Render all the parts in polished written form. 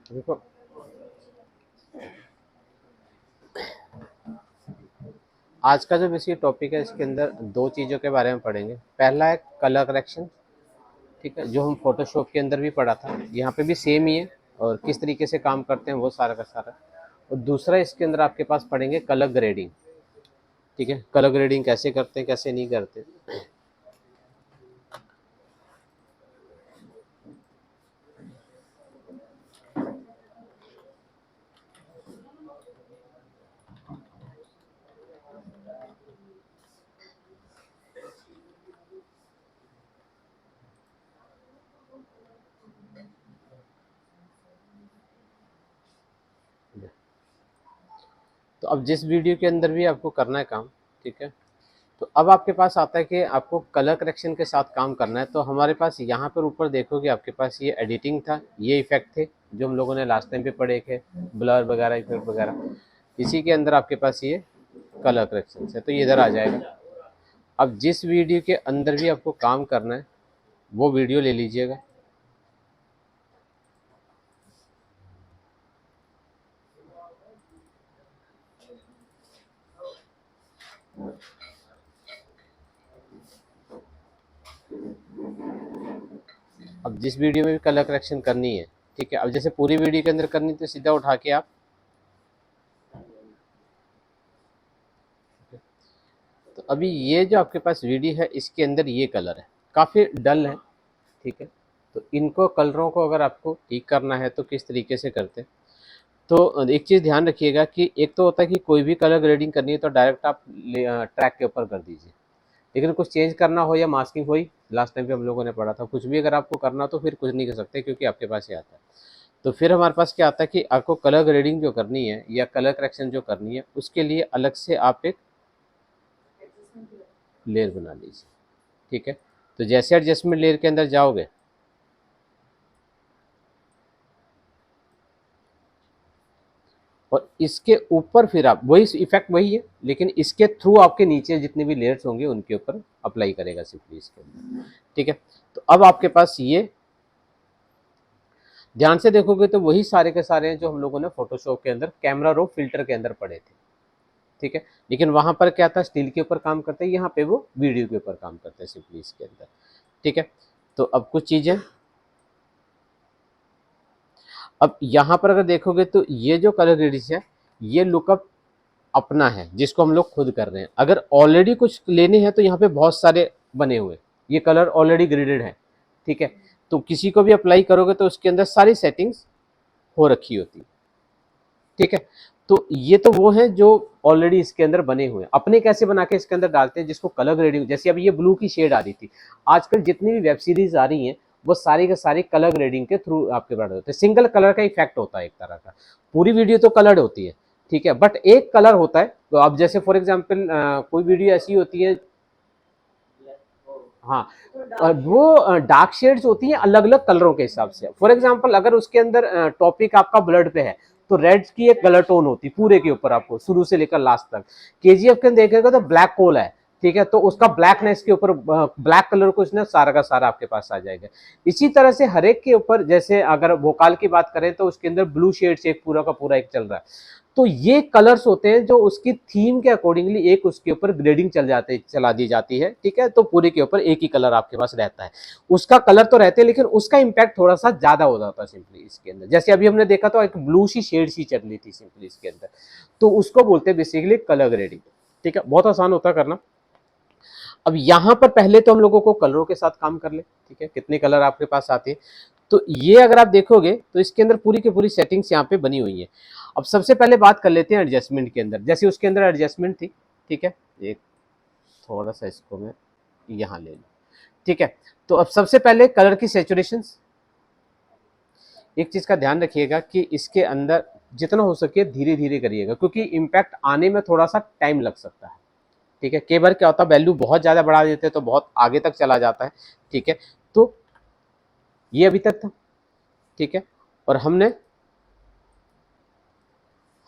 देखो, आज का जो बेसिक टॉपिक है इसके अंदर दो चीज़ों के बारे में पढ़ेंगे। पहला है कलर करेक्शन, ठीक है, जो हम फोटोशॉप के अंदर भी पढ़ा था, यहाँ पे भी सेम ही है और किस तरीके से काम करते हैं वो सारा का सारा। और दूसरा इसके अंदर आपके पास पढ़ेंगे कलर ग्रेडिंग, ठीक है, कलर ग्रेडिंग कैसे करते हैं कैसे नहीं करते। तो अब जिस वीडियो के अंदर भी आपको करना है काम, ठीक है, तो अब आपके पास आता है कि आपको कलर करेक्शन के साथ काम करना है। तो हमारे पास यहाँ पर ऊपर देखोगे आपके पास ये एडिटिंग था, ये इफेक्ट थे जो हम लोगों ने लास्ट टाइम पे पढ़े थे, ब्लर वगैरह इफेक्ट वगैरह। इसी के अंदर आपके पास ये कलर करेक्शन है, तो ये इधर आ जाएगा। अब जिस वीडियो के अंदर भी आपको काम करना है वो वीडियो ले लीजिएगा। अब जिस वीडियो में भी कलर करेक्शन करनी है, ठीक है, अब जैसे पूरी वीडियो के अंदर करनी तो सीधा उठा के आप, तो अभी ये जो आपके पास वीडियो है इसके अंदर ये कलर है, काफ़ी डल है, ठीक है। तो इनको कलरों को अगर आपको ठीक करना है तो किस तरीके से करते हैं। तो एक चीज़ ध्यान रखिएगा कि एक तो होता है कि कोई भी कलर ग्रेडिंग करनी है तो डायरेक्ट आप ट्रैक के ऊपर कर दीजिए, लेकिन कुछ चेंज करना हो या मास्किंग हुई, लास्ट टाइम पे हम लोगों ने पढ़ा था, कुछ भी अगर आपको करना हो तो फिर कुछ नहीं कर सकते क्योंकि आपके पास ये आता है। तो फिर हमारे पास क्या आता है कि आपको कलर ग्रेडिंग जो करनी है या कलर करेक्शन जो करनी है उसके लिए अलग से आप एक लेयर बना लीजिए, ठीक है। तो जैसे एडजस्टमेंट लेयर के अंदर जाओगे, और इसके ऊपर फिर आप वही इफेक्ट वही है, लेकिन इसके थ्रू आपके नीचे जितने भी लेयर्स होंगे उनके ऊपर अप्लाई करेगा सिंपली इसके अंदर, ठीक है। तो अब आपके पास ये ध्यान से देखोगे तो वही सारे के सारे हैं जो हम लोगों ने फोटोशॉप के अंदर कैमरा रो फिल्टर के अंदर पढ़े थे, ठीक है। लेकिन वहां पर क्या था, स्टिल के ऊपर काम करते हैं, यहाँ पे वो वीडियो के ऊपर काम करते हैं सिंपली इसके अंदर, ठीक है। तो अब कुछ चीजें, अब यहाँ पर अगर देखोगे तो ये जो कलर ग्रेडिंग है ये लुकअप अपना है जिसको हम लोग खुद कर रहे हैं। अगर ऑलरेडी कुछ लेने हैं तो यहाँ पे बहुत सारे बने हुए, ये कलर ऑलरेडी ग्रेडेड है, ठीक है। तो किसी को भी अप्लाई करोगे तो उसके अंदर सारी सेटिंग्स हो रखी होती है, ठीक है। तो ये तो वो है जो ऑलरेडी इसके अंदर बने हुए हैं। अपने कैसे बना के इसके अंदर डालते हैं जिसको कलर ग्रेडिंग, जैसे अभी ये ब्लू की शेड आ रही थी, आजकल जितनी भी वेब सीरीज आ रही हैं वो सारी के सारी कलर ग्रेडिंग के थ्रू आपके पास होते हैं। सिंगल कलर का इफेक्ट होता है एक तरह का, पूरी वीडियो तो कलर्ड होती है, ठीक है, बट एक कलर होता है। तो अब जैसे फॉर एग्जाम्पल कोई वीडियो ऐसी होती है, हाँ, वो डार्क शेड्स होती हैं अलग अलग कलरों के हिसाब से। फॉर एग्जांपल अगर उसके अंदर टॉपिक आपका ब्लड पे है तो रेड की एक कलर टोन होती है पूरे के ऊपर, आपको शुरू से लेकर लास्ट तक। केजीएफ के अंदर देखेगा तो ब्लैक कोल है, ठीक है, तो उसका ब्लैकनेस के ऊपर ब्लैक कलर को इसने सारा का सारा आपके पास आ जाएगा। इसी तरह से हर एक के ऊपर, जैसे अगर वोकाल की बात करें तो उसके अंदर ब्लू शेड्स एक पूरा का पूरा एक चल रहा है। तो ये कलर्स होते हैं जो उसकी थीम के अकॉर्डिंगली एक उसके ऊपर ग्रेडिंग चला दी जाती है, ठीक है। तो पूरे के ऊपर एक ही कलर आपके पास रहता है, उसका कलर तो रहते हैं लेकिन उसका इंपैक्ट थोड़ा सा ज्यादा हो जाता है सिंपली इसके अंदर। जैसे अभी हमने देखा तो एक ब्लू सी शेड सी चल रही थी सिंपली इसके अंदर, तो उसको बोलते हैं बेसिकली कलर ग्रेडिंग, ठीक है। बहुत आसान होता है करना। अब यहाँ पर पहले तो हम लोगों को कलरों के साथ काम कर ले, ठीक है, कितने कलर आपके पास आते हैं। तो ये अगर आप देखोगे तो इसके अंदर पूरी की पूरी सेटिंग्स यहाँ पे बनी हुई है। अब सबसे पहले बात कर लेते हैं एडजस्टमेंट के अंदर, जैसे उसके अंदर एडजस्टमेंट थी, ठीक है, एक थोड़ा सा इसको मैं यहाँ ले लूँ, ठीक है। तो अब सबसे पहले कलर की सेचुरेशन, एक चीज का ध्यान रखिएगा कि इसके अंदर जितना हो सके धीरे धीरे करिएगा क्योंकि इम्पैक्ट आने में थोड़ा सा टाइम लग सकता है, ठीक है। कई बार क्या होता है वैल्यू बहुत ज्यादा बढ़ा देते हैं तो बहुत आगे तक चला जाता है, ठीक है। तो ये अभी तक था, ठीक है, और हमने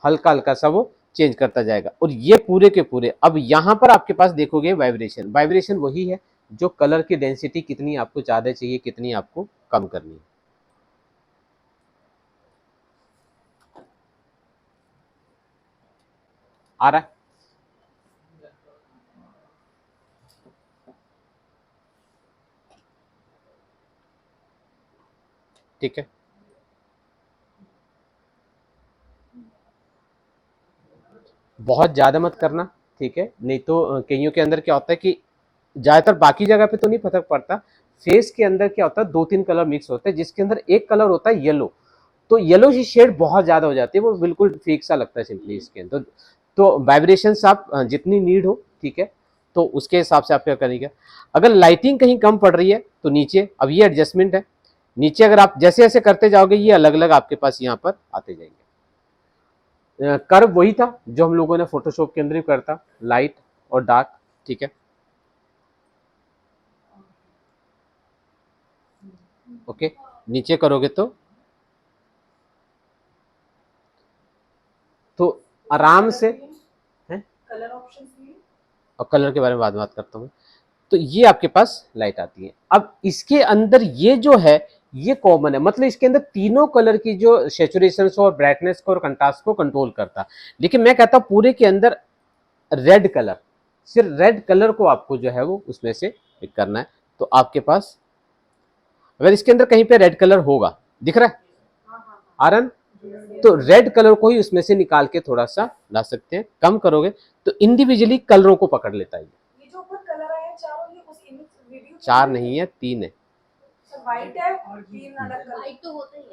हल्का हल्का सा वो चेंज करता जाएगा और ये पूरे के पूरे। अब यहाँ पर आपके पास देखोगे वाइब्रेशन, वाइब्रेशन वही है जो कलर की डेंसिटी कितनी आपको ज्यादा चाहिए कितनी आपको कम करनी है। आ रहा है? ठीक है, बहुत ज्यादा मत करना, ठीक है, नहीं तो कईयों के अंदर क्या होता है कि ज्यादातर बाकी जगह पे तो नहीं फर्क पड़ता, फेस के अंदर क्या होता है, दो तीन कलर मिक्स होते हैं, जिसके अंदर एक कलर होता है येलो, तो येलो की शेड बहुत ज्यादा हो जाती है, वो बिल्कुल फेक सा लगता है सिंपली स्किन। तो वाइब्रेशंस आप जितनी नीड हो, ठीक है, तो उसके हिसाब से आप क्या करेंगे। अगर लाइटिंग कहीं कम पड़ रही है तो नीचे, अब ये एडजस्टमेंट है, नीचे अगर आप जैसे जैसे करते जाओगे ये अलग अलग आपके पास यहाँ पर आते जाएंगे। कर्व वही था जो हम लोगों ने फोटोशॉप के अंदर ही करता, लाइट और डार्क, ठीक है, ओके। नीचे करोगे तो आराम से है, कलर ऑप्शन, और कलर के बारे में बात करता हूँ। तो ये आपके पास लाइट आती है। अब इसके अंदर ये जो है ये कॉमन है, मतलब इसके अंदर तीनों कलर की जो सेचुरेशन और ब्राइटनेस को और कंट्रास्ट को कंट्रोल करता। लेकिन मैं कहता हूं पूरे के अंदर रेड कलर, सिर्फ रेड कलर को आपको जो है वो उसमें से पिक करना है। तो आपके पास अगर इसके अंदर कहीं पे रेड कलर होगा, दिख रहा है आरन, तो रेड कलर को ही उसमें से निकाल के थोड़ा सा ला सकते हैं। कम करोगे तो इंडिविजुअली कलरों को पकड़ लेता है। ये जो ऊपर कलर आया चारों, ये उस इमेज वीडियो चार नहीं है, तीन है, व्हाइट है और तीन अलग कलर, व्हाइट तो होता ही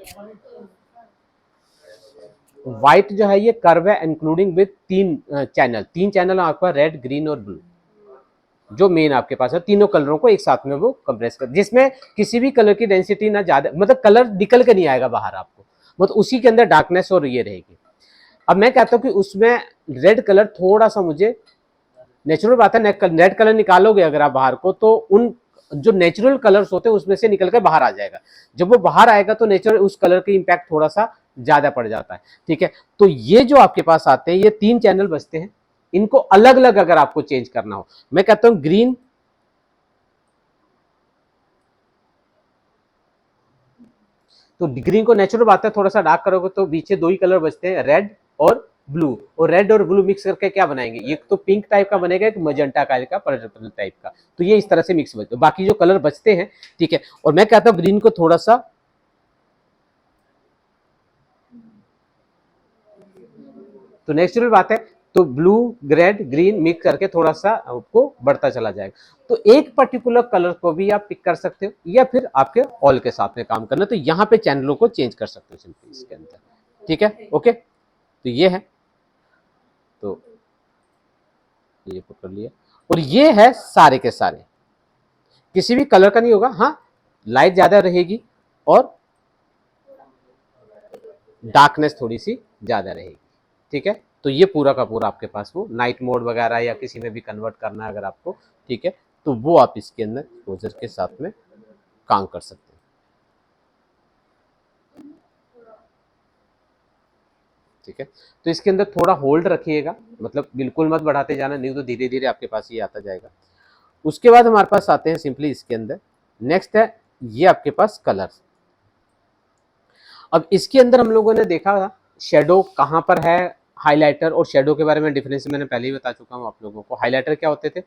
है। व्हाइट जो है ये कर्व है इंक्लूडिंग विद तीन चैनल आपका, रेड ग्रीन और ब्लू, जो मेन आपके पास है, तीनों कलरों को एक साथ में वो कंप्रेस कर, जिसमें किसी भी कलर की डेंसिटी ना ज्यादा, मतलब कलर निकल के नहीं आएगा बाहर आपको, मतलब उसी के अंदर डार्कनेस और ये रहेगी। अब मैं कहता हूं कि उसमें रेड कलर थोड़ा सा मुझे, नेचुरल बात है, रेड कलर निकालोगे अगर आप बाहर को तो उन जो नेचुरल कलर्स होते हैं उसमें से निकल कर बाहर आ जाएगा, जब वो बाहर आएगा तो नेचुरल उस कलर का इंपैक्ट थोड़ा सा ज्यादा पड़ जाता है, ठीक है। तो ये जो आपके पास आते हैं ये तीन चैनल बचते हैं, इनको अलग अलग अगर आपको चेंज करना हो, मैं कहता हूं ग्रीन, तो ग्रीन को नेचुरल बात है थोड़ा सा डार्क करोगे तो पीछे दो ही कलर बचते हैं, रेड और ब्लू, और रेड और ब्लू मिक्स करके क्या बनाएंगे, एक तो पिंक टाइप का बनेगा, एक मजेंटा का पर्पल टाइप का, तो ये इस तरह से मिक्स बचते, बाकी जो कलर बचते हैं, ठीक है। और मैं कहता हूँ ग्रीन को थोड़ा सा, तो नेचुरल बात है, तो ब्लू रेड ग्रीन मिक्स करके थोड़ा सा आपको बढ़ता चला जाएगा। तो एक पर्टिकुलर कलर को भी आप पिक कर सकते हो या फिर आपके ऑल के साथ में काम करना, तो यहाँ पे चैनलों को चेंज कर सकते हो सिंपली इसके अंदर, ठीक है, ओके। तो ये है, तो ये पकड़ लिया, और ये है सारे के सारे, किसी भी कलर का नहीं होगा, हाँ लाइट ज्यादा रहेगी और डार्कनेस थोड़ी सी ज्यादा रहेगी, ठीक है। तो ये पूरा का पूरा आपके पास वो नाइट मोड वगैरह या किसी में भी कन्वर्ट करना है अगर आपको, ठीक है, तो वो आप इसके अंदर एक्सपोजर के साथ में काम कर सकते हैं, ठीक है। तो इसके अंदर थोड़ा होल्ड रखिएगा, मतलब बिल्कुल मत बढ़ाते जाना, नहीं तो धीरे धीरे आपके पास ये आता जाएगा। उसके बाद हमारे पास आते हैं सिंपली इसके अंदर, नेक्स्ट है ये आपके पास कलर। अब इसके अंदर हम लोगों ने देखा था शेडो कहाँ पर है, हाइलाइटर और शेडो के बारे में डिफरेंस मैंने पहले ही बता चुका हूँ आप लोगों को। हाइलाइटर क्या होते थे,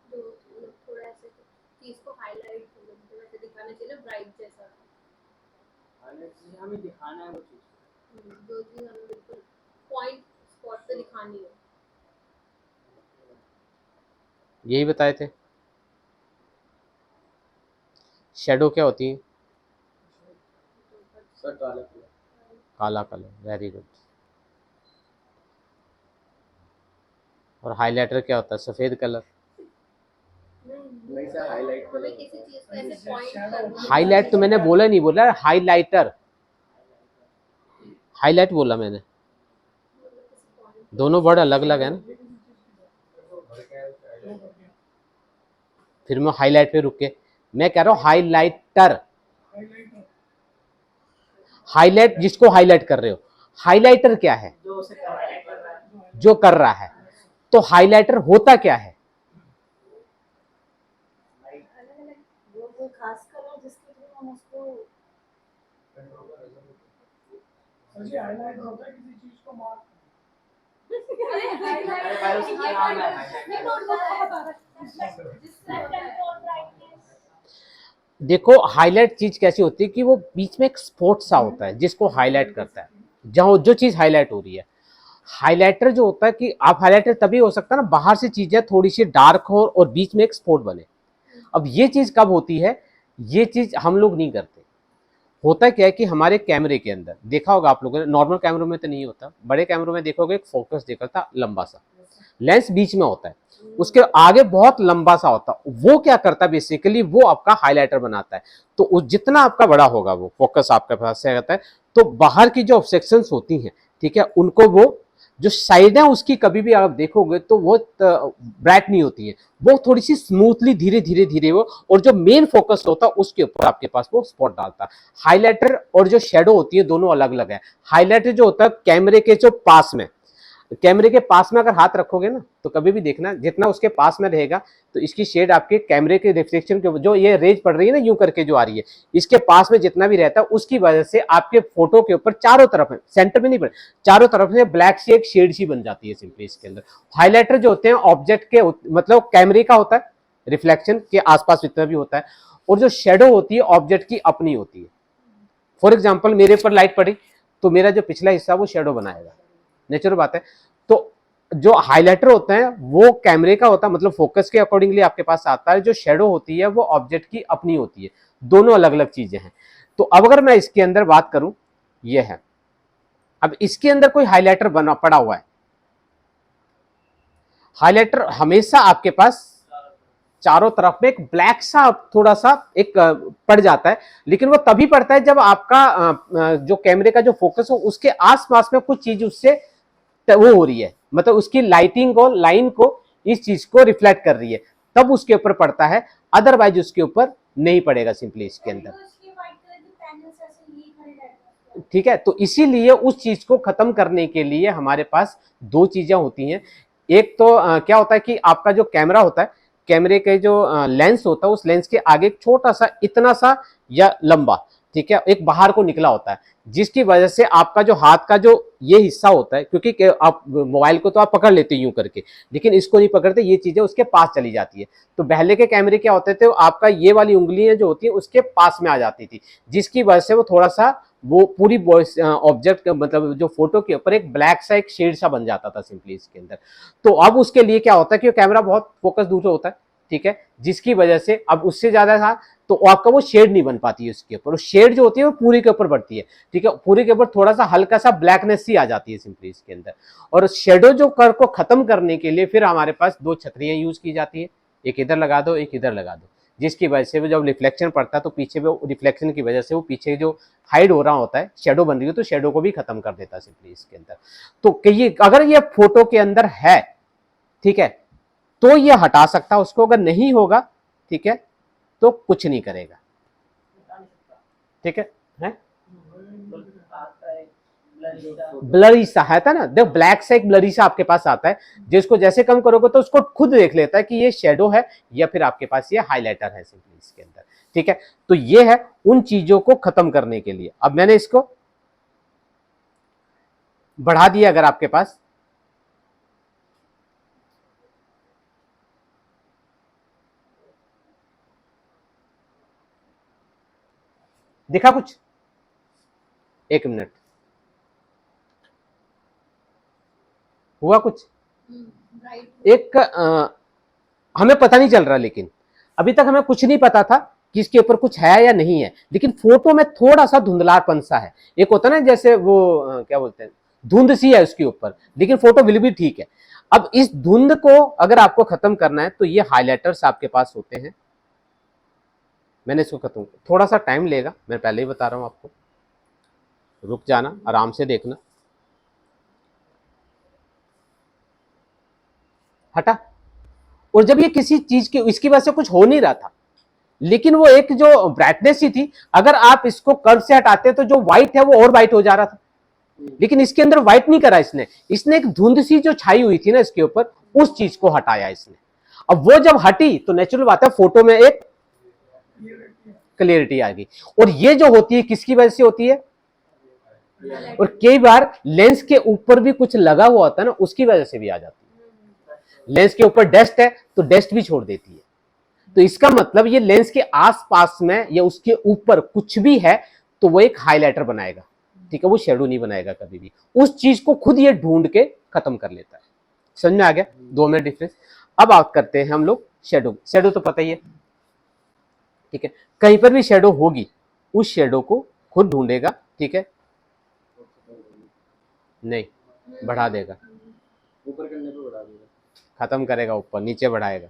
थोड़ा ऐसे चीज को हाईलाइट वैसे दिखाने के लिए ब्राइट जैसा, हाईलाइट हमें दिखाना है वो चीज, जो चीज हमें बिल्कुल पॉइंट स्पॉट पे दिखानी है, यही बताए थे। शेडो क्या होती है, काला कलर, वेरी गुड। और हाइलाइटर क्या होता है, सफेद कलर। हाईलाइट तो मैंने बोला नहीं, बोला हाइलाइटर, हाईलाइट बोला मैंने, दोनों वर्ड अलग अलग है ना। फिर मैं हाईलाइट पे रुक के, मैं कह रहा हूं हाइलाइटर, हाईलाइट जिसको हाईलाइट कर रहे हो, हाइलाइटर क्या है, जो कर रहा है, तो हाइलाइटर होता क्या है, वो खास कलर जिसके थ्रू हम उसको, हाईलाइट होता है किसी चीज को मार्क, देखो हाईलाइट चीज कैसी होती है कि वो बीच में एक स्पॉट सा होता है जिसको हाईलाइट करता है, जहां जो चीज हाईलाइट हो रही है। हाइलाइटर जो होता है कि आप हाइलाइटर तभी हो सकता है ना, बाहर से चीजें थोड़ी सी डार्क हो और बीच में एक स्पॉट बने। अब ये चीज कब होती है, ये चीज हम लोग नहीं करते। होता क्या है कि हमारे कैमरे के अंदर देखा होगा आप लोगों ने, नॉर्मल कैमरों में तो नहीं होता, बड़े कैमरों में देखोगे एक फोकस देखा लंबा सा, लेंस बीच में होता है, उसके आगे बहुत लंबा सा होता है। वो क्या करता है बेसिकली, वो आपका हाइलाइटर बनाता है। तो जितना आपका बड़ा होगा वो फोकस आपके पास से आता है, तो बाहर की जो ऑब्जेक्शंस होती हैं, ठीक है, उनको वो जो साइड है उसकी कभी भी आप देखोगे तो वो ब्राइट नहीं होती है, वो थोड़ी सी स्मूथली धीरे धीरे धीरे वो, और जो मेन फोकस होता है उसके ऊपर आपके पास वो स्पॉट डालता है। हाइलाइटर और जो शेडो होती है दोनों अलग अलग है। हाइलाइटर जो होता है कैमरे के जो पास में, कैमरे के पास में अगर हाथ रखोगे ना, तो कभी भी देखना जितना उसके पास में रहेगा, तो इसकी शेड आपके कैमरे के रिफ्लेक्शन के जो ये रेज पड़ रही है ना यूं करके जो आ रही है, इसके पास में जितना भी रहता है उसकी वजह से आपके फोटो के ऊपर चारों तरफ है, सेंटर में नहीं पड़े, चारों तरफ से ब्लैक सी एक शेड सी बन जाती है सिंपली इसके अंदर। हाईलाइटर जो होते हैं ऑब्जेक्ट के मतलब कैमरे का होता है, रिफ्लेक्शन के आसपास जितना भी होता है, और जो शेडो होती है ऑब्जेक्ट की अपनी होती है। फॉर एग्जाम्पल मेरे ऊपर लाइट पड़ी तो मेरा जो पिछला हिस्सा वो शेडो बनाएगा, नेचुरल बात है। तो जो हाइलाइटर होता है वो कैमरे का होता है, मतलब फोकस के अकॉर्डिंगली आपके पास आता है। जो शेडो होती है वो ऑब्जेक्ट की अपनी होती है, दोनों अलग अलग चीजें हैं। तो अब अगर मैं इसके अंदर बात करूं, ये है, अब इसके अंदर कोई हाइलाइटर बना पड़ा हुआ है। हाइलाइटर हमेशा आपके पास चारों तरफ में एक ब्लैक सा थोड़ा सा एक पड़ जाता है, लेकिन वो तभी पड़ता है जब आपका जो कैमरे का जो फोकस हो उसके आसपास में कुछ चीज उससे वो हो रही है, मतलब उसकी लाइटिंग को, लाइन को, इस चीज को रिफ्लेक्ट कर रही है, तब उसके ऊपर पड़ता है, अदरवाइज उसके ऊपर नहीं पड़ेगा सिंपली इसके अंदर। ठीक है, तो इसीलिए उस चीज को खत्म करने के लिए हमारे पास दो चीजें होती हैं। एक तो क्या होता है कि आपका जो कैमरा होता है, कैमरे के जो लेंस होता है, उस लेंस के आगे छोटा सा इतना सा या लंबा, ठीक है, एक बाहर को निकला होता है, जिसकी वजह से आपका जो हाथ का जो ये हिस्सा होता है, क्योंकि आप मोबाइल को तो आप पकड़ लेते यूं करके, लेकिन इसको नहीं पकड़ते, ये चीजें उसके पास चली जाती है। तो पहले के कैमरे क्या होते थे, आपका ये वाली उंगलियां जो होती है उसके पास में आ जाती थी, जिसकी वजह से वो थोड़ा सा वो पूरी ऑब्जेक्ट मतलब जो फोटो के ऊपर एक ब्लैक सा एक शेड सा बन जाता था सिंपली इसके अंदर। तो अब उसके लिए क्या होता है कि कैमरा बहुत फोकस दूर होता है, ठीक है, जिसकी वजह से अब उससे ज्यादा था तो आपका वो शेड नहीं बन पाती है उसके ऊपर, शेड जो होती है वो पूरी के ऊपर बढ़ती है, ठीक है, पूरी के ऊपर थोड़ा सा हल्का सा ब्लैकनेस सी आ जाती है सिंपली इसके अंदर। और शेडो जो कर को खत्म करने के लिए फिर हमारे पास दो छतरियां यूज की जाती है, एक इधर लगा दो एक इधर लगा दो, जिसकी वजह से वो जब रिफ्लेक्शन पड़ता है तो पीछे वो रिफ्लेक्शन की वजह से वो पीछे जो हाइड हो रहा होता है, शेडो बन रही है, तो शेडो को भी खत्म कर देता है सिंपली इसके अंदर। तो ये अगर ये फोटो के अंदर है, ठीक है, तो ये हटा सकता है उसको, अगर नहीं होगा, ठीक है, तो कुछ नहीं करेगा, ठीक है? ब्लरी सा है ना, देखो ब्लैक से एक ब्लरी सा आपके पास आता है, जिसको जैसे कम करोगे तो उसको खुद देख लेता है कि ये शेडो है या फिर आपके पास ये हाइलाइटर है सिंपली इसके अंदर, ठीक है। तो ये है उन चीजों को खत्म करने के लिए। अब मैंने इसको बढ़ा दिया, अगर आपके पास दिखा कुछ, एक मिनट, हुआ कुछ, एक हमें पता नहीं चल रहा, लेकिन अभी तक हमें कुछ नहीं पता था कि इसके ऊपर कुछ है या नहीं है, लेकिन फोटो में थोड़ा सा धुंधलापन सा है, एक होता है ना जैसे वो क्या बोलते हैं, धुंध सी है उसके ऊपर, लेकिन फोटो बिल्कुल ठीक है। अब इस धुंध को अगर आपको खत्म करना है तो ये हाइलाइटर्स आपके पास होते हैं। मैंने इसको खत्म, थोड़ा सा टाइम लेगा, मैं पहले ही बता रहा हूं आपको, रुक जाना, आराम से देखना, हटा। और जब ये किसी चीज की इसकी वजह से कुछ हो नहीं रहा था, लेकिन वो एक जो ब्राइटनेस ही थी, अगर आप इसको कर्व से हटाते तो जो व्हाइट है वो और व्हाइट हो जा रहा था, लेकिन इसके अंदर व्हाइट नहीं करा इसने, इसने एक धुंध सी जो छाई हुई थी ना इसके ऊपर, उस चीज को हटाया इसने। अब वो जब हटी तो नेचुरल बात है फोटो में एक क्लियरिटी आ गई। और ये जो होती है किसकी वजह से होती है, और कई बार लेंस के ऊपर भी कुछ लगा हुआ होता है ना, उसकी वजह से भी आ जाती है। लेंस के ऊपर डस्ट है तो डस्ट भी छोड़ देती है। तो इसका मतलब ये लेंस के आसपास में या उसके ऊपर कुछ भी है तो वो एक हाइलाइटर बनाएगा, ठीक है, वो शेडो नहीं बनाएगा कभी भी। उस चीज को खुद ये ढूंढ के खत्म कर लेता है। समझ में आ गया 2 में डिफरेंस। अब बात करते हैं हम लोग शेडो। शेडो तो पता ही है, ठीक है, कहीं पर भी शेडो होगी उस शेडो को खुद ढूंढेगा, ठीक है, नहीं बढ़ा देगा, ऊपर करने पे बढ़ा देगा, खत्म करेगा, ऊपर नीचे बढ़ाएगा।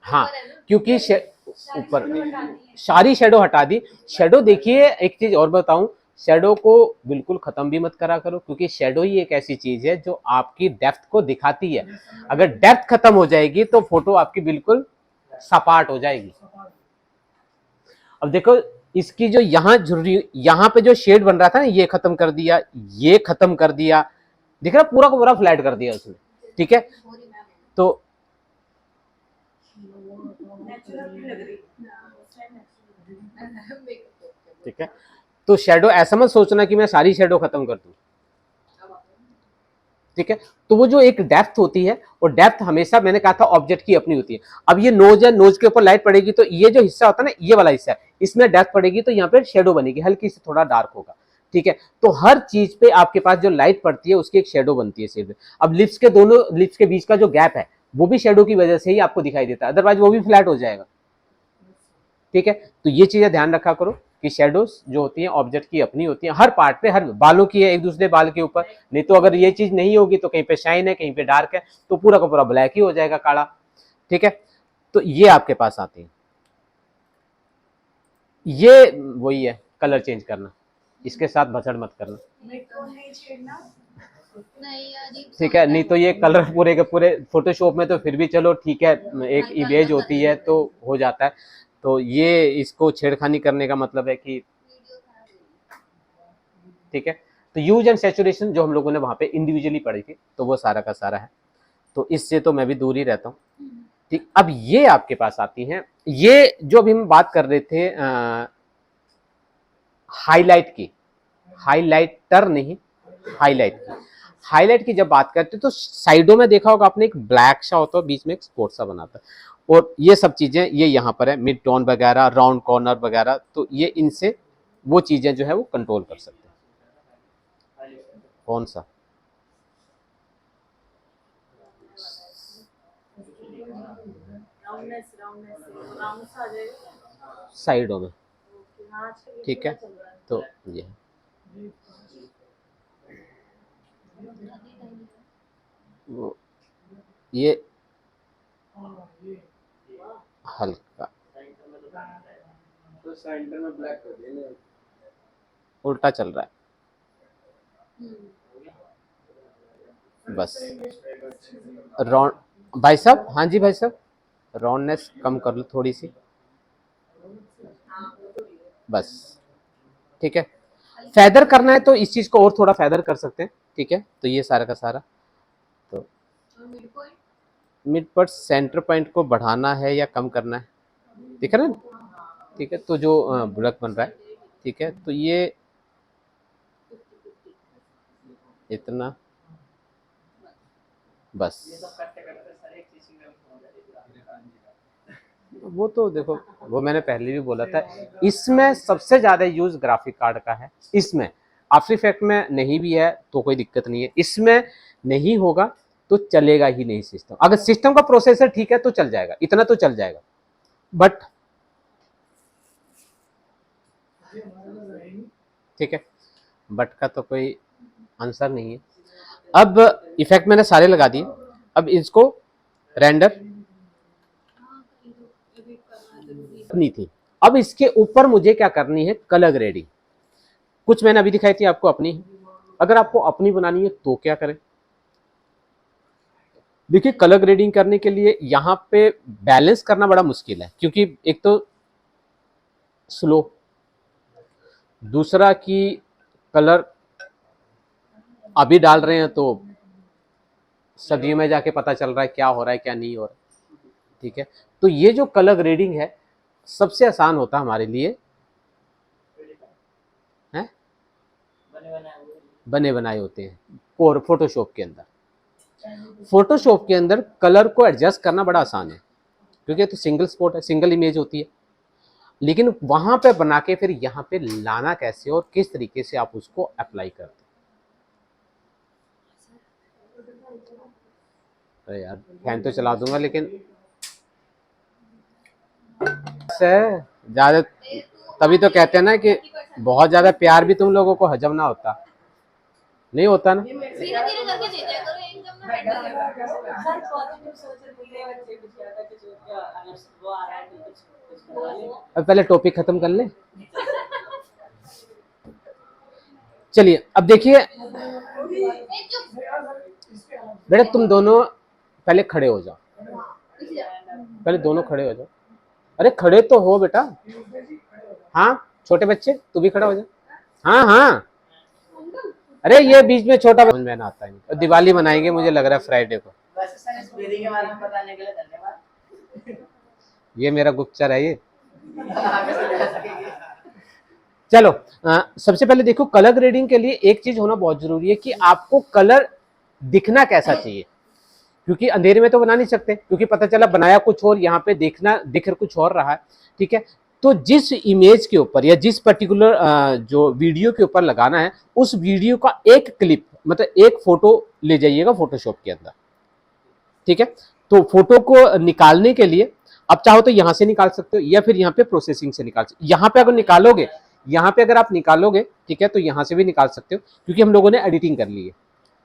हाँ, क्योंकि ऊपर सारी शेडो हटा दी। शेडो देखिए, एक चीज और बताऊं, शेडो को बिल्कुल खत्म भी मत करा करो, क्योंकि शेडो ही एक ऐसी चीज है जो आपकी डेप्थ को दिखाती है। अगर डेप्थ खत्म हो जाएगी तो फोटो आपकी बिल्कुल सपाट हो जाएगी। अब देखो, इसकी जो यहाँ झुर्री, यहाँ पे जो शेड बन रहा था ना, ये खत्म कर दिया, ये खत्म कर दिया, दिख रहा, पूरा का पूरा फ्लैट कर दिया उसने, ठीक है। तो ठीक है, तो शेडो ऐसा मत सोचना कि मैं सारी शेडो खत्म कर दूं, ठीक है। तो वो जो एक डेप्थ होती है, और डेप्थ हमेशा मैंने कहा था ऑब्जेक्ट की अपनी होती है। अब ये नोज है, नोज के ऊपर लाइट पड़ेगी तो ये जो हिस्सा होता है ना, ये वाला हिस्सा है, इसमें डेप्थ पड़ेगी तो यहाँ पे शेडो बनेगी, हल्की से थोड़ा डार्क होगा, ठीक है। तो हर चीज पे आपके पास जो लाइट पड़ती है उसकी एक शेडो बनती है शेड में। अब लिप्स के दोनों लिप्स के बीच का जो गैप है वो भी शेडो की वजह से ही आपको दिखाई देता है, अदरवाइज वो भी फ्लैट हो जाएगा, ठीक है। तो ये चीजें ध्यान रखा करो कि शेडोज जो होती हैं ऑब्जेक्ट की अपनी होती हैं, हर पार्ट पे, हर बालों की है एक दूसरे बाल के ऊपर, नहीं तो अगर ये चीज नहीं होगी तो कहीं पे शाइन है, कहीं पे डार्क है, तो पूरा का पूरा ब्लैक ही हो जाएगा, काला, ठीक है। तो ये आपके पास आती है, ये वही है कलर चेंज करना, इसके साथ भसड़ मत करना, ठीक है। नहीं तो ये कलर पूरे के पूरे फोटोशॉप में तो फिर भी चलो ठीक है, एक इमेज होती है तो हो जाता है, तो ये इसको छेड़खानी करने का मतलब है कि, ठीक है। तो यूज एंड सैचुरेशन जो हम लोगों ने वहां पे इंडिविजुअली पढ़ी थी, तो वो सारा का सारा है, तो इससे तो मैं भी दूर ही रहता हूँ, ठीक। अब ये आपके पास आती हैं, ये जो अभी हम बात कर रहे थे हाईलाइट की, हाईलाइटर नहीं, हाईलाइट की, हाईलाइट की जब बात करते तो साइडों में देखा होगा आपने, एक ब्लैक सा होता है, बीच में एक स्पॉट सा बनाता है, और ये सब चीजें ये यहाँ पर है, मिड टोन वगैरह, राउंड कॉर्नर वगैरह, तो ये इनसे वो चीजें जो है वो कंट्रोल कर सकते हैं। कौन सा? साइडों में, ठीक है। तो ये वो ये हल्का तो सेंटर में ब्लैक कर दिया, उल्टा चल रहा है बस। राउंड भाई साहब, हाँ जी भाई साहब, राउंडनेस कम कर लो थोड़ी सी, बस, ठीक है। फैदर करना है तो इस चीज को और थोड़ा फैदर कर सकते हैं, ठीक है। तो ये सारा का सारा, तो मिड पॉइंट, सेंटर पॉइंट को बढ़ाना है या कम करना है, दिख रहा है ना, ठीक है। तो जो बुलक बन रहा है, ठीक है, तो ये इतना, बस, वो तो देखो, वो मैंने पहले भी बोला था, इसमें सबसे ज्यादा यूज ग्राफिक कार्ड का है, इसमें आफ्टर इफेक्ट में नहीं भी है तो कोई दिक्कत नहीं है, इसमें नहीं होगा तो चलेगा ही नहीं सिस्टम। अगर सिस्टम का प्रोसेसर ठीक है तो चल जाएगा, इतना तो चल जाएगा, बट ठीक है, बट का तो कोई आंसर नहीं है। अब इफेक्ट मैंने सारे लगा दिए, अब इसको रेंडर नहीं थी, अब इसके ऊपर मुझे क्या करनी है, कलर ग्रेडिंग। कुछ मैंने अभी दिखाई थी आपको अपनी, अगर आपको अपनी बनानी है तो क्या करें। देखिए, कलर ग्रेडिंग करने के लिए यहाँ पे बैलेंस करना बड़ा मुश्किल है, क्योंकि एक तो स्लो, दूसरा कि कलर अभी डाल रहे हैं तो सदियों में जाके पता चल रहा है क्या हो रहा है क्या नहीं हो रहा है, ठीक है। तो ये जो कलर ग्रेडिंग है सबसे आसान होता है हमारे लिए, है बने बनाए होते हैं और फोटोशॉप के अंदर। फोटोशॉप के अंदर कलर को एडजस्ट करना बड़ा आसान है, क्योंकि तो सिंगल स्पॉट है, सिंगल इमेज होती है। लेकिन वहां पे बना के फिर यहाँ पे लाना कैसे और किस तरीके से आप उसको अप्लाई करते हैं। अरे यार फैन तो चला दूंगा, लेकिन से ज्यादा, तभी तो कहते हैं ना कि बहुत ज्यादा प्यार भी तुम लोगों को हजम ना होता, नहीं होता ना। अब पहले टॉपिक खत्म कर ले। चलिए अब देखिए बेटा, तुम दोनों पहले खड़े हो जाओ, पहले दोनों खड़े हो जाओ। अरे खड़े तो हो बेटा, हाँ छोटे बच्चे तू भी खड़ा हो जा। हाँ हाँ, अरे ये बीच में छोटा समझ में ना आता है। और दिवाली मनाएंगे मुझे लग रहा है फ्राइडे को। ये मेरा गुप्तचर है ये। चलो सबसे पहले देखो, कलर ग्रेडिंग के लिए एक चीज होना बहुत जरूरी है कि आपको कलर दिखना कैसा चाहिए, क्योंकि अंधेरे में तो बना नहीं सकते, क्योंकि पता चला बनाया कुछ और यहाँ पे देखना दिख कुछ और रहा है। ठीक है, तो जिस इमेज के ऊपर या जिस पर्टिकुलर जो वीडियो के ऊपर लगाना है, उस वीडियो का एक क्लिप मतलब एक फोटो ले जाइएगा फोटोशॉप के अंदर। ठीक है, तो फोटो को निकालने के लिए अब चाहो तो यहां से निकाल सकते हो या फिर यहाँ पे प्रोसेसिंग से निकाल सकते हो। यहाँ पे अगर निकालोगे, यहाँ पे अगर आप निकालोगे, ठीक है, तो यहाँ से भी निकाल सकते हो, क्योंकि हम लोगों ने एडिटिंग कर ली है।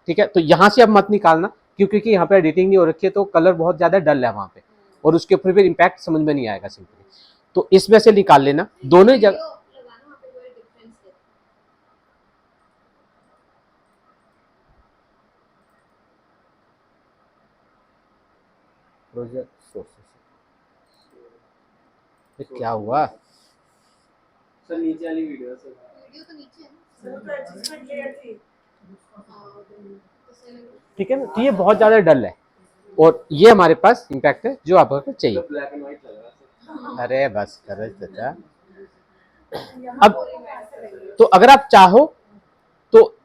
ठीक है, तो यहाँ से अब मत निकालना, क्योंकि यहाँ पे एडिटिंग नहीं हो रखी है, तो कलर बहुत ज्यादा डल है वहां पे और उसके ऊपर फिर इम्पैक्ट समझ में नहीं आएगा सिंपली। तो इसमें से निकाल लेना दोनों जगह। प्रोजेक्ट सोर्सेस क्या हुआ सर? नीचे वाली वीडियो सर, वीडियो तो नीचे है ठीक है ना। तो ये बहुत ज्यादा डल है और ये हमारे पास इम्पैक्ट है जो आपको चाहिए। ब्लैक एंड व्हाइट लग रहा है सर। अरे बस कर चाचा। अब तो अगर आप चाहो तो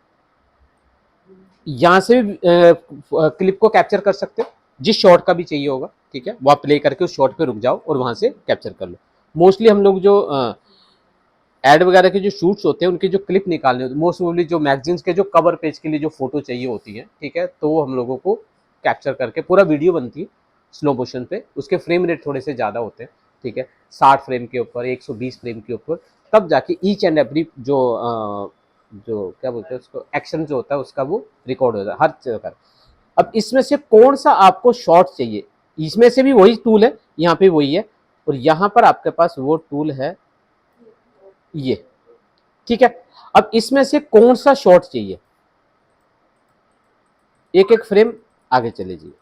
यहाँ से भी क्लिप को कैप्चर कर सकते हो, जिस शॉट का भी चाहिए होगा। ठीक है, वो आप प्ले करके उस शॉट पे रुक जाओ और वहां से कैप्चर कर लो। मोस्टली हम लोग जो एड वगैरह के जो शूट्स होते हैं उनके जो क्लिप निकालने होते हैं, मोस्ट प्रोबेबली जो मैगजीन्स के जो कवर पेज के लिए जो फोटो चाहिए होती है, ठीक है, तो वो हम लोगों को कैप्चर करके पूरा वीडियो बनती है स्लो मोशन पे, उसके फ्रेम रेट थोड़े से ज़्यादा होते हैं। ठीक है, 60 फ्रेम के ऊपर 120 फ्रेम के ऊपर, तब जाके ईच एंड एवरी जो क्या बोलते हैं उसको एक्शन जो होता है उसका वो रिकॉर्ड होता है हर जगह। अब इसमें से कौन सा आपको शॉट चाहिए, इसमें से भी वही टूल है, यहाँ पे वही है, और यहाँ पर आपके पास वो टूल है ये। ठीक है, अब इसमें से कौन सा शॉट चाहिए, एक एक फ्रेम आगे चले जाइए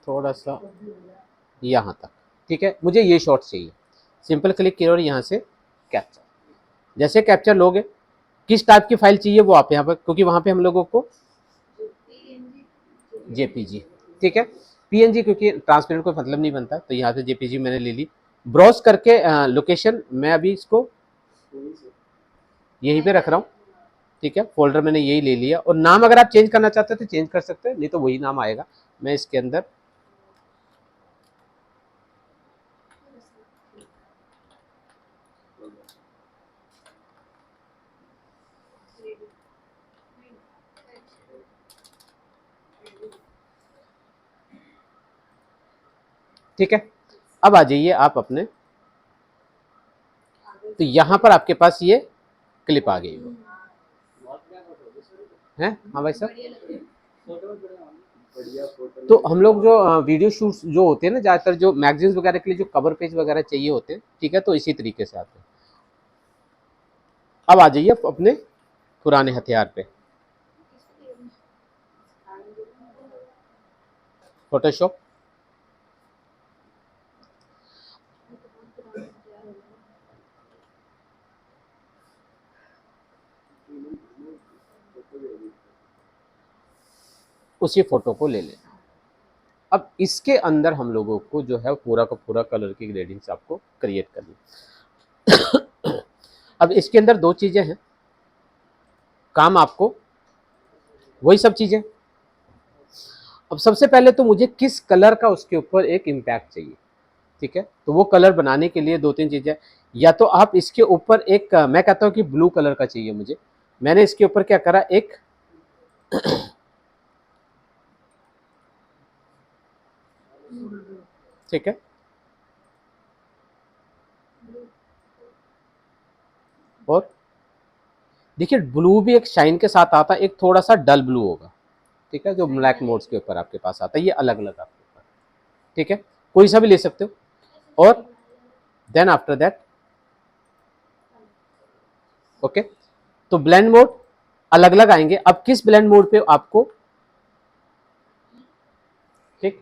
थोड़ा सा यहां तक। ठीक है, मुझे ये शॉट चाहिए, सिंपल क्लिक किया और यहां से कैप्चर। जैसे कैप्चर लोगे, किस टाइप की फाइल चाहिए वो आप यहाँ पर, क्योंकि वहां पे हम लोगों को जेपीजी, ठीक है, पीएनजी क्योंकि ट्रांसपेरेंट कोई मतलब नहीं बनता, तो यहाँ से जेपीजी मैंने ले ली। ब्राउज करके लोकेशन मैं अभी इसको यहीं पे रख रहा हूँ। ठीक है, फोल्डर मैंने यही ले लिया, और नाम अगर आप चेंज करना चाहते हो तो चेंज कर सकते हैं, नहीं तो वही नाम आएगा। मैं इसके अंदर ठीक है, अब आ जाइए आप अपने, तो यहां पर आपके पास ये क्लिप आ गई है। हाँ भाई सर, तो हम लोग जो वीडियो शूट्स जो होते हैं ना, ज़्यादातर जो मैगजीन्स वगैरह के लिए जो कवर पेज वगैरह चाहिए होते हैं, ठीक है, तो इसी तरीके से आते हैं। अब आ जाइए अपने पुराने हथियार पे, फोटोशॉप। उसी फोटो को ले लेना। अब इसके अंदर हम लोगों को जो है पूरा का पूरा कलर की ग्रेडिंग्स आपको क्रिएट करनी। अब इसके अंदर दो चीजें हैं, काम आपको वही सब चीजें। अब सबसे पहले तो मुझे किस कलर का उसके ऊपर एक इम्पैक्ट चाहिए, ठीक है। तो वो कलर बनाने के लिए दो तीन चीजें, या तो आप इसके ऊपर एक मैं कहता हूँ कि ब्लू कलर का चाहिए मुझे। मैंने इसके ऊपर क्या करा, एक ठीक है, और देखिए ब्लू भी एक शाइन के साथ आता है, एक थोड़ा सा डल ब्लू होगा, ठीक है, जो ब्लैक मोड्स के ऊपर आपके पास आता है, ये अलग अलग आपके ऊपर, ठीक है, कोई सा भी ले सकते हो। और देन आफ्टर दैट ओके, तो ब्लेंड मोड अलग अलग आएंगे। अब किस ब्लेंड मोड पे आपको, ठीक,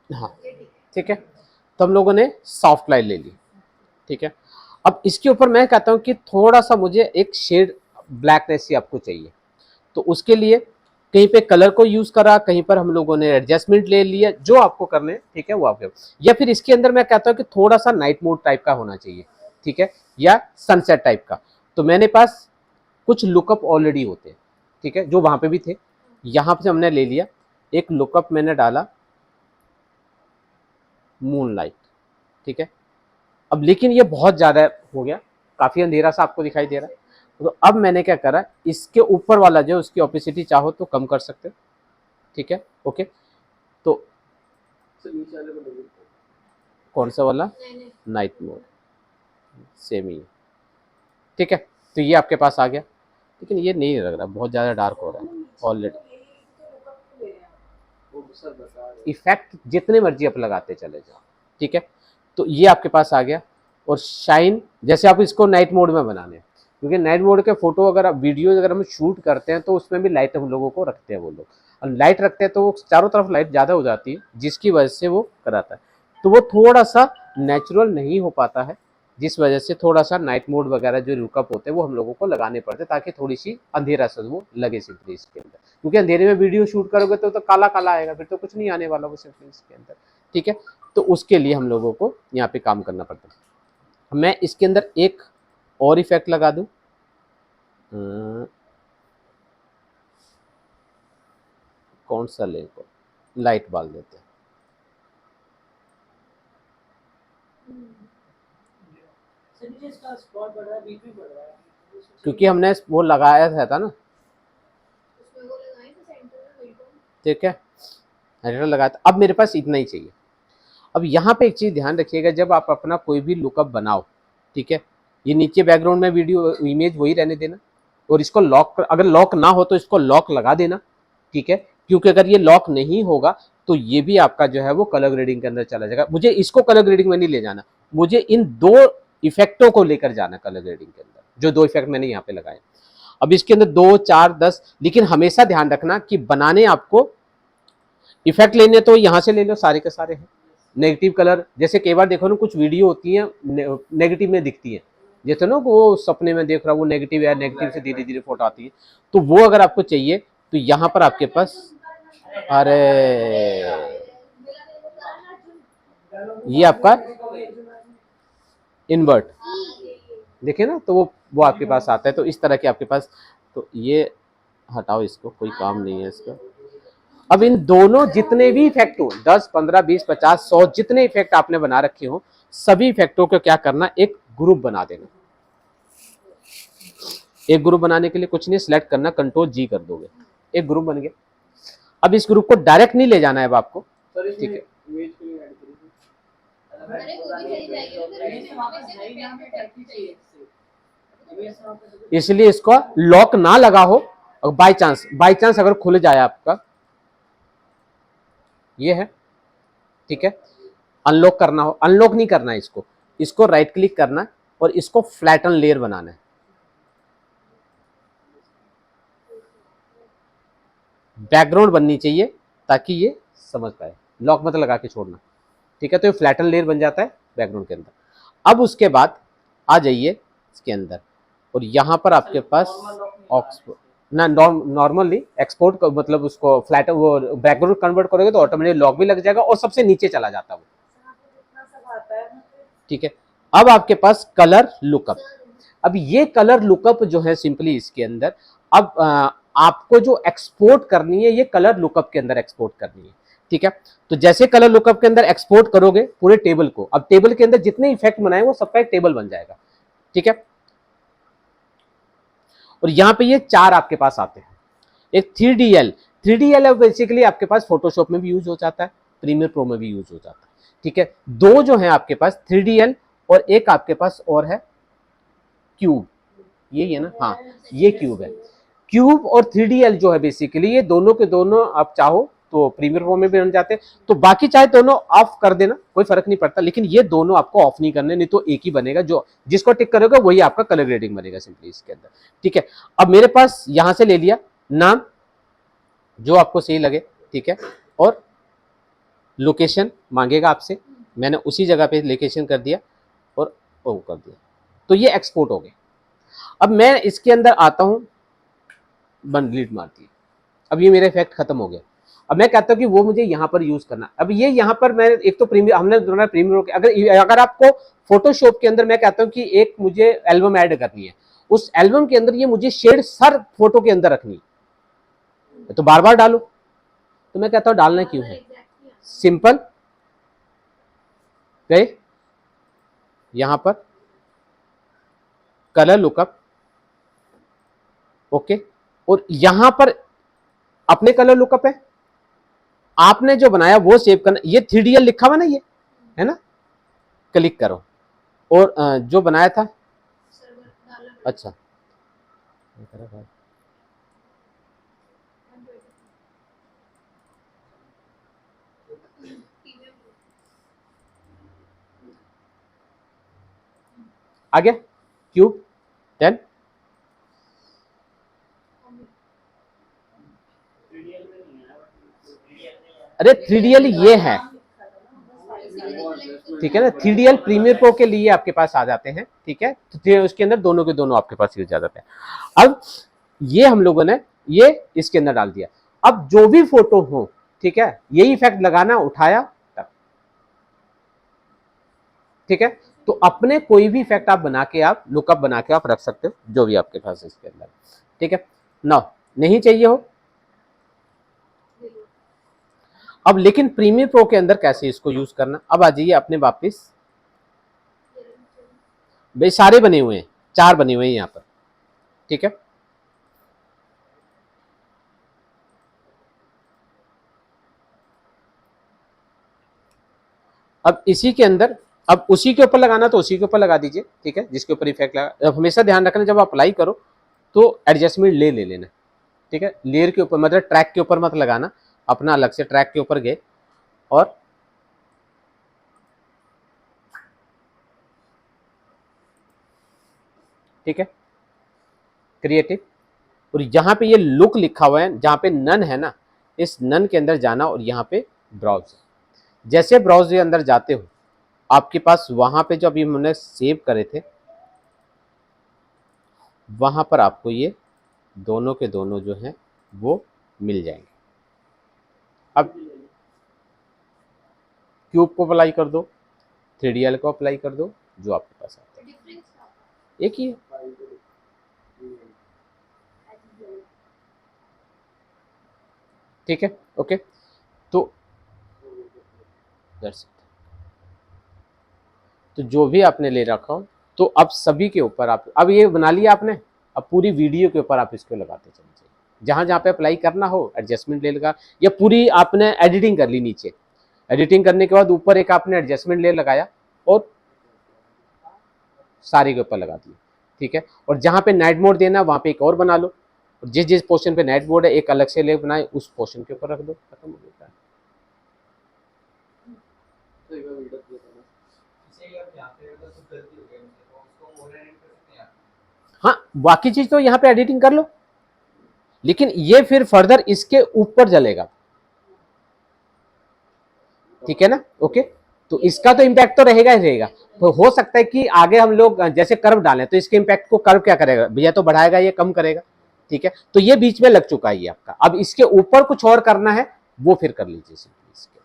हाँ ठीक है, तो हम लोगों ने सॉफ्ट लाइन ले ली, ठीक है। अब इसके ऊपर मैं कहता हूं कि थोड़ा सा मुझे एक शेड ब्लैकनेस ही आपको चाहिए, तो उसके लिए कहीं पे कलर को यूज करा, कहीं पर हम लोगों ने एडजस्टमेंट ले लिया, जो आपको करने, ठीक है, वो आपके, या फिर इसके अंदर मैं कहता हूं कि थोड़ा सा नाइट मोड टाइप का होना चाहिए, ठीक है, या सनसेट टाइप का। तो मैंने पास कुछ लुकअप ऑलरेडी होते हैं, ठीक है, जो वहां पे भी थे, यहां पे हमने ले लिया एक लुकअप, मैंने डाला मूनलाइट, ठीक है। अब लेकिन ये बहुत ज्यादा हो गया, काफी अंधेरा सा आपको दिखाई दे रहा है, तो अब मैंने क्या करा, इसके ऊपर वाला जो उसकी ऑपेसिटी चाहो तो कम कर सकते हो, ठीक है, ओके। तो सर नीचे वाले को delete करो। कौन सा वाला, नाइट मोड, सेम ही है, ठीक है। तो ये आपके पास आ गया, लेकिन ये नहीं लग रहा, बहुत ज्यादा डार्क हो रहा है ऑलरेडी। वो सर बता रहे इफेक्ट जितने मर्जी आप लगाते चले जाओ, ठीक है। तो ये आपके पास आ गया, और शाइन जैसे आप इसको नाइट मोड में बनाने, क्योंकि नाइट मोड के फोटो अगर आप वीडियो अगर हम शूट करते हैं तो उसमें भी लाइट हम लोगों को रखते हैं, वो लोग और लाइट रखते हैं तो वो चारों तरफ लाइट ज़्यादा हो जाती है, जिसकी वजह से वो कराता है, तो वो थोड़ा सा नेचुरल नहीं हो पाता है, जिस वजह से थोड़ा सा नाइट मोड वगैरह जो लुकअप होते हैं वो हम लोगों को लगाने पड़ते हैं, ताकि थोड़ी सी अंधेरा सा वो लगे सिंपली इसके अंदर, क्योंकि अंधेरे में वीडियो शूट करोगे तो काला काला आएगा, फिर तो कुछ नहीं आने वाला वो सिंपली इसके अंदर, ठीक है। तो उसके लिए हम लोगों को यहाँ पे काम करना पड़ता है। मैं इसके अंदर एक और इफेक्ट लगा दूं, कौन सा ले, लाइट बाल देते हैं, सर नीचे इसका स्पॉट बढ़ रहा है, बीच में बढ़ रहा है। क्योंकि हमने वो लगाया था ना, ठीक है, एडिटर लगाया था। अब मेरे पास इतना ही चाहिए। अब यहाँ पे एक चीज ध्यान रखिएगा, जब आप अपना कोई भी लुकअप बनाओ, ठीक है, ये नीचे बैकग्राउंड में वीडियो इमेज वही रहने देना, और इसको लॉक, अगर लॉक ना हो तो इसको लॉक लगा देना, ठीक है, क्योंकि अगर ये लॉक नहीं होगा तो ये भी आपका जो है वो कलर ग्रेडिंग के अंदर चला जाएगा। मुझे इसको कलर ग्रेडिंग में नहीं ले जाना, मुझे इन दो इफेक्टों को लेकर जाना कलर ग्रेडिंग के अंदर, जो दो इफेक्ट मैंने यहाँ पे लगाए। अब इसके अंदर 2, 4, 10, लेकिन हमेशा ध्यान रखना कि बनाने आपको इफेक्ट लेने तो यहाँ से ले लो, सारे के सारे हैं। नेगेटिव कलर, जैसे कई बार देखो ना कुछ वीडियो होती है नेगेटिव में दिखती है, जैसे ना वो सपने में देख रहा हूँ वो नेगेटिव है, नेगेटिव से धीरे धीरे फोटो आती है, तो वो अगर आपको चाहिए तो यहाँ पर आपके पास, अरे ये आपका इन्वर्ट, देखे ना, तो वो आपके पास आता है, तो इस तरह के आपके पास, तो ये हटाओ, इसको कोई काम नहीं है इसका। अब इन दोनों जितने भी इफेक्ट हो, 10, 15, 20, 50, 100 जितने इफेक्ट आपने बना रखे हो, सभी इफेक्टों को क्या करना, एक ग्रुप बना देना। एक ग्रुप बनाने के लिए कुछ नहीं, सिलेक्ट करना, कंट्रोल जी कर दोगे, एक ग्रुप बन गया। अब इस ग्रुप को डायरेक्ट नहीं ले जाना है अब आपको, सर ठीक है, इमेज को नहीं ऐड करिए। इसलिए इसको लॉक ना लगा हो, बाई चांस अगर खुल जाए आपका, ये है, ठीक है, अनलॉक करना हो, अनलॉक नहीं करना है इसको, इसको राइट क्लिक करना और इसको फ्लैटन लेयर बनाना है, बैकग्राउंड बननी चाहिए ताकि ये समझ पाए, लॉक मत लगा के छोड़ना, ठीक है। तो ये फ्लैटन लेयर बन जाता है, बैकग्राउंड के अंदर। अब उसके बाद आ जाइए इसके अंदर और यहाँ पर आपके पास ऑक्सफोर्ड ना नॉर्मली एक्सपोर्ट मतलब उसको फ्लैट वो बैकग्राउंड कन्वर्ट करोगे तो ऑटोमेटिक लॉक भी लग जाएगा और सबसे नीचे चला जाता है वो, ठीक है। अब आपके पास कलर लुकअप। अब ये कलर लुकअप जो है सिंपली इसके अंदर अब आपको जो एक्सपोर्ट करनी है ये कलर लुकअप के अंदर एक्सपोर्ट करनी है, ठीक है। तो जैसे कलर लुकअप के अंदर एक्सपोर्ट करोगे पूरे टेबल को, अब टेबल के अंदर जितने इफेक्ट बनाए वो सबका एक टेबल बन जाएगा, ठीक है। और यहां पे ये 4 आपके पास आते हैं। एक 3DL बेसिकली आपके पास फोटोशॉप में भी यूज हो जाता है, प्रीमियर प्रो में भी यूज हो जाता है, ठीक है। 2 जो है आपके पास 3DL और एक आपके पास और है क्यूब, यही है ना, हाँ ये क्यूब है। क्यूब और 3DL जो है बेसिकली ये दोनों के दोनों आप चाहो तो प्रीमियर प्रो में भी बन जाते हैं, तो बाकी चाहे दोनों ऑफ कर देना कोई फर्क नहीं पड़ता, लेकिन ये दोनों आपको ऑफ नहीं करने, नहीं तो एक ही बनेगा, जो जिसको टिक करोगे वही आपका कलर ग्रेडिंग बनेगा सिंपली इसके अंदर, ठीक है। अब मेरे पास यहां से ले लिया नाम जो आपको सही लगे, ठीक है, और लोकेशन मांगेगा आपसे, मैंने उसी जगह पे लोकेशन कर दिया और वो कर दिया, तो ये एक्सपोर्ट हो गया। अब मैं इसके अंदर आता हूं, बन डिलीट मार दिया, अब ये मेरा इफेक्ट खत्म हो गया। अब मैं कहता हूं कि वो मुझे यहां पर यूज करना, अब ये यहां पर मैं एक तो प्रीमियर हमने दोनों प्रीमियर, अगर आपको फोटोशॉप के अंदर मैं कहता हूं कि एक मुझे एल्बम ऐड करनी है, उस एल्बम के अंदर ये मुझे शेड सर फोटो के अंदर रखनी है, तो बार बार डालो, तो मैं कहता हूं डालना क्यों है, सिंपल गए यहां पर कलर लुकअप, ओके, और यहां पर अपने कलर लुकअप है, आपने जो बनाया वो सेव करना, ये 3DL लिखा हुआ ना ये है ना, क्लिक करो और जो बनाया था, अच्छा आ गया क्यूब 10, अरे 3DL ये है, ठीक है ना, 3DL प्रीमियर प्रो के लिए आपके पास आ जाते हैं, ठीक है, तो उसके अंदर दोनों के दोनों आपके पास यूज आ जाते हैं। अब ये हम लोगों ने ये इसके अंदर डाल दिया, अब जो भी फोटो हो, ठीक है, यही इफेक्ट लगाना, उठाया तब, ठीक है। तो अपने कोई भी इफेक्ट आप बना के आप लुकअप बना के आप रख सकते हो जो भी आपके पास है इसके अंदर, ठीक है ना, नहीं चाहिए हो। अब लेकिन प्रीमियर प्रो के अंदर कैसे इसको यूज करना, अब आ जाइए अपने वापिस, भाई सारे बने हुए हैं, 4 बने हुए हैं यहाँ पर, ठीक है। अब इसी के अंदर, अब उसी के ऊपर लगाना तो उसी के ऊपर लगा दीजिए, ठीक है, जिसके ऊपर इफेक्ट लगा। अब हमेशा ध्यान रखना जब अप्लाई करो तो एडजस्टमेंट ले लेना, ठीक है, लेयर के ऊपर मतलब ट्रैक के ऊपर मत लगाना, अपना अलग से ट्रैक के ऊपर गए और ठीक है क्रिएटिव, और यहाँ पे ये लुक लिखा हुआ है, जहाँ पे नन है ना, इस नन के अंदर जाना और यहाँ पे ब्राउज, जैसे ब्राउज के अंदर जाते हो आपके पास वहां पे जो अभी हमने सेव करे थे वहां पर आपको ये दोनों के दोनों जो हैं वो मिल जाएंगे। अब क्यूब को अप्लाई कर दो, 3DL को अप्लाई कर दो, जो आपके पास आता है एक ही है, ठीक है, ओके। तो तो जो भी आपने ले रखा हो, तो अब सभी के ऊपर आप अब ये बना लिया आपने, अब पूरी वीडियो के ऊपर आप इसको लगाते चले जाइए, जहां जहां पे अप्लाई करना हो एडजस्टमेंट ले लगा, या पूरी आपने एडिटिंग कर ली, नीचे एडिटिंग करने के बाद ऊपर एक आपने एडजस्टमेंट ले लगाया और सारे के ऊपर लगा दिया, ठीक है। और जहां पे नाइट मोड देना वहां पे एक और बना लो, और जिस जिस पोर्शन पे नाइट मोड है एक अलग से ले बनाए उस पोर्शन के ऊपर रख दो, खत्म हो गया। हाँ बाकी चीज तो यहाँ पे एडिटिंग कर लो, लेकिन ये फिर फर्दर इसके ऊपर चलेगा, ठीक है ना, ओके। तो इसका तो इम्पैक्ट तो रहेगा ही रहेगा। तो हो सकता है कि आगे हम लोग जैसे कर्व डालें तो इसके इम्पैक्ट को कर्व क्या करेगा भैया, तो बढ़ाएगा, ये कम करेगा। ठीक है, तो ये बीच में लग चुका है ये आपका। अब इसके ऊपर कुछ और करना है वो फिर कर लीजिए सिंपली इसके।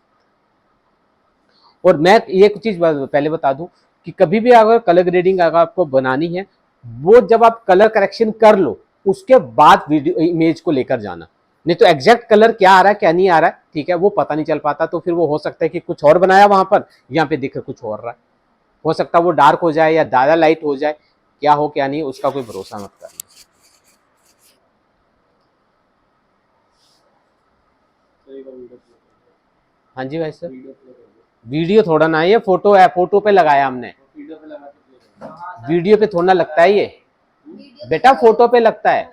और मैं ये चीज पहले बता दूं कि कभी भी अगर कलर ग्रेडिंग अगर आपको बनानी है, वो जब आप कलर करेक्शन कर लो उसके बाद वीडियो इमेज को लेकर जाना, नहीं तो एग्जैक्ट कलर क्या आ रहा है क्या नहीं आ रहा है, ठीक है, वो पता नहीं चल पाता। तो फिर वो हो सकता है कि कुछ और बनाया वहां पर, यहाँ पे दिख कुछ और रहा है। हो सकता है वो डार्क हो जाए या ज्यादा लाइट हो जाए, क्या हो क्या नहीं उसका कोई भरोसा मत करना। हाँ जी भाई सर, वीडियो थोड़ा ना है, ये फोटो है, फोटो पे लगाया हमने, वीडियो पे थोड़ा लगता है ये बेटा, फोटो पे लगता है।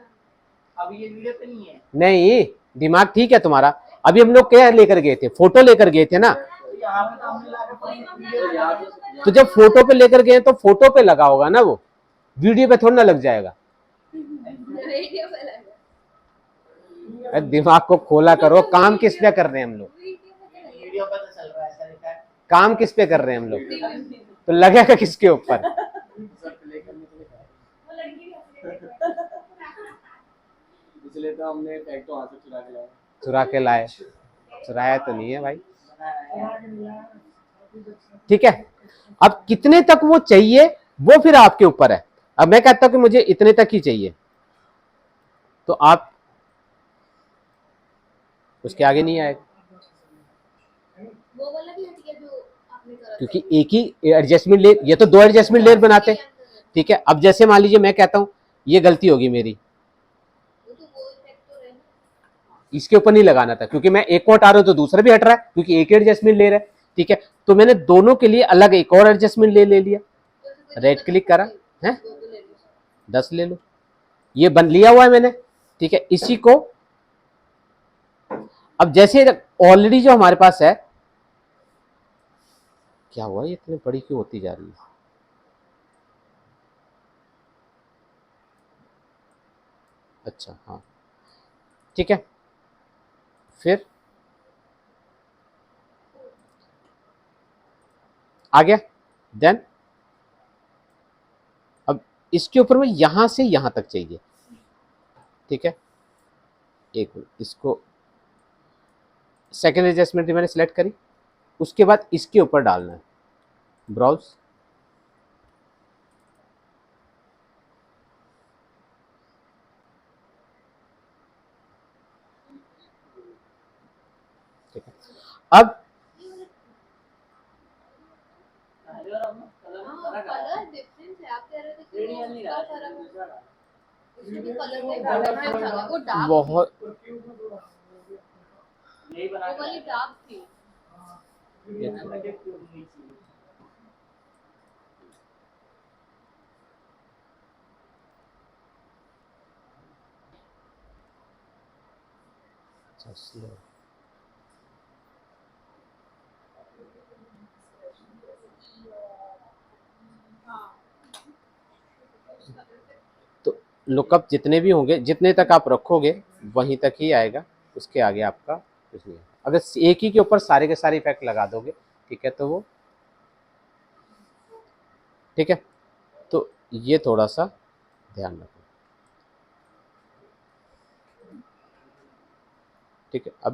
अब ये वीडियो पे नहीं है। नहीं, दिमाग ठीक है तुम्हारा। अभी हम लोग क्या लेकर गए थे, फोटो लेकर गए थे ना, यहाँ पे तो हमने लगा वीडियो तो जब फोटो पे लेकर गए तो फोटो पे लगा होगा ना, वो वीडियो पे थोड़ा ना लग जाएगा। दिमाग को खोला करो, काम किस पे कर रहे हैं हम लोग, वीडियो पे तो चल रहा है, ऐसा लिखा है। काम किस पे कर रहे हैं हम लोग, तो लगेगा किसके ऊपर। इसलिए तो हमने टैग तो वहां से चुरा के लाए, चुराया तो नहीं है भाई। ठीक है, अब कितने तक वो चाहिए वो फिर आपके ऊपर है। अब मैं कहता हूं कि मुझे इतने तक ही चाहिए, तो आप उसके आगे नहीं आएगा, वो वाला भी हट गया जो आपने करा क्योंकि एक ही एडजस्टमेंट लेयर, ये तो दो एडजस्टमेंट लेयर बनाते हैं। ठीक है, अब जैसे मान लीजिए मैं कहता हूं ये गलती होगी मेरी, वो इफेक्ट तो रहना। इसके ऊपर नहीं लगाना था, क्योंकि मैं एक को हटा रहा हूं तो दूसरा भी हट रहा है, क्योंकि एक ही एडजस्टमेंट ले रहा है। ठीक है, तो मैंने दोनों के लिए अलग एक और एडजस्टमेंट ले लिया, राइट क्लिक करा है, 10 ले लो, ये बन लिया हुआ है मैंने। ठीक है, इसी को अब जैसे ऑलरेडी जो हमारे पास है, क्या हुआ ये इतनी बड़ी क्यों होती जा रही है, अच्छा हाँ ठीक है, फिर आ गया। देन अब इसके ऊपर में यहां से यहां तक चाहिए। ठीक है, एक मिनट, इसको सेकेंड एडजस्टमेंट मैंने सिलेक्ट करी, उसके बाद इसके ऊपर डालना है, ब्राउज, ठीक है। अब कलर डिफरेंस है, आप कह रहे थे कि वीडियो नहीं रहा उसका फर्क दूसरा रहा। उसमें भी कलर में डिफरेंस आ गया। वो डार्क बहुत यही बना वो वाली डार्क थी। तो लुकअप जितने भी होंगे, जितने तक आप रखोगे वहीं तक ही आएगा, उसके आगे आपका कुछ नहीं है। अगर एक ही के ऊपर सारे के सारे इफेक्ट लगा दोगे, ठीक है, तो वो ठीक है, तो ये थोड़ा सा ध्यान रखो। ठीक है, अब